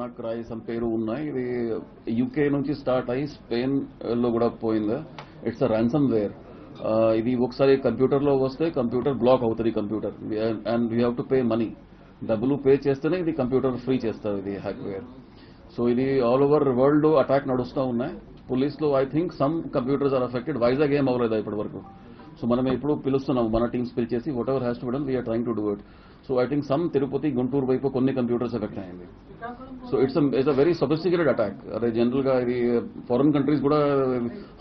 WannaCry some పేరు ఉన్నాయి. ఇది యూకే నుంచి స్టార్ట్ అయ్యి స్పెయిన్ లో కూడా పోయింది. It's a ransomware. ఇది ఒకసారి కంప్యూటర్లో వస్తే కంప్యూటర్ బ్లాక్ అవుతుంది computer, and we have to pay money. డబ్బులు పే చేస్తేనే ఇది కంప్యూటర్ ఫ్రీ చేస్తారు ఇది హ్యాక్వేర్. సో ఇది ఆల్ ఓవర్ వరల్డ్ అటాక్ నడుస్తూ ఉన్నాయి. పోలీస్లో I think some computers are affected. Vizag ఏం అవ్వలేదు ఇప్పటి వరకు. సో మనం ఇప్పుడు పిలుస్తున్నాం, మన టీమ్స్ పిలిచేసి whatever has to be done we're trying to do it. So I think some Tirupati Guntur వైపు కొన్ని కంప్యూటర్స్ ఎఫెక్ట్ అయింది. So it's a very sophisticated attack. అదే జనరల్ గా ఇది ఫారెన్ కంట్రీస్ కూడా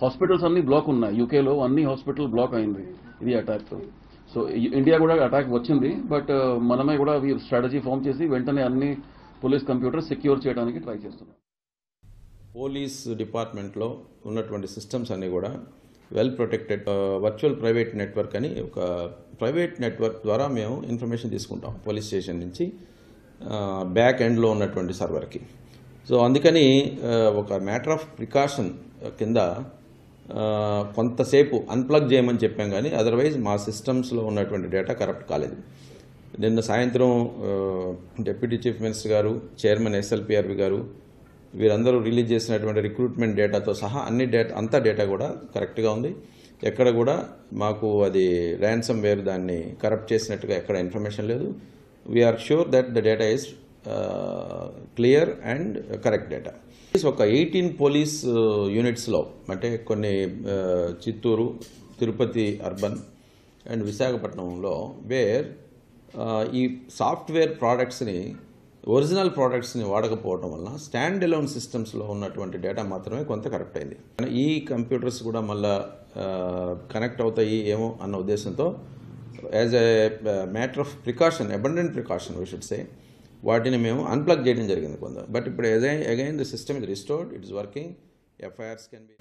హాస్పిటల్స్ అన్ని బ్లాక్ ఉన్నాయి. యూకేలో అన్ని హాస్పిటల్ బ్లాక్ అయింది ఇది అటాక్. సో ఇండియా కూడా అటాక్ వచ్చింది, బట్ మనమే కూడా స్ట్రాటజీ ఫామ్ చేసి వెంటనే అన్ని పోలీస్ కంప్యూటర్స్ సెక్యూర్ చేయడానికి ట్రై చేస్తున్నాం. పోలీస్ డిపార్ట్మెంట్లో ఉన్నటువంటి సిస్టమ్స్ అన్నీ కూడా well protected. Virtual private network అని ఒక ప్రైవేట్ నెట్వర్క్ ద్వారా మేము ఇన్ఫర్మేషన్ తీసుకుంటాం పోలీస్ స్టేషన్ నుంచి బ్యాక్ ఎండ్లో ఉన్నటువంటి సర్వర్కి. సో అందుకని ఒక మ్యాటర్ ఆఫ్ ప్రికాషన్ కింద కొంతసేపు అన్ప్లగ్ చేయమని చెప్పాం, కానీ అదర్వైజ్ మా సిస్టమ్స్లో ఉన్నటువంటి డేటా కరప్ట్ కాలేదు. నిన్న సాయంత్రం డిప్యూటీ చీఫ్ మినిస్టర్ గారు, చైర్మన్ SLPRB గారు వీరందరూ రిలీజ్ చేసినటువంటి రిక్రూట్మెంట్ డేటాతో సహా అంతా డేటా కూడా కరెక్ట్గా ఉంది. ఎక్కడ కూడా మాకు అది ర్యాన్సమ్ వేర్ దాన్ని కరప్ట్ చేసినట్టుగా ఎక్కడ ఇన్ఫర్మేషన్ లేదు. We are sure that the data is clear and correct data. ఒక 18 పోలీస్ యూనిట్స్లో, అంటే కొన్ని చిత్తూరు, తిరుపతి అర్బన్ అండ్ విశాఖపట్నంలో వేర్ ఈ సాఫ్ట్వేర్ ప్రోడక్ట్స్ని, ఒరిజినల్ ప్రోడక్ట్స్ని వాడకపోవడం వలన స్టాండ్ అలోన్ సిస్టమ్స్లో ఉన్నటువంటి డేటా మాత్రమే కొంత కరెక్ట్ అయింది. ఈ కంప్యూటర్స్ కూడా మళ్ళా కనెక్ట్ అవుతాయి ఏమో అన్న ఉద్దేశంతో as a matter of precaution, abundant precaution we should say, వాటిని మేము అన్ప్లగ్ చేయడం జరిగింది కొంత. బట్ ఇప్పుడు again the system is restored, it is working. FIRs can be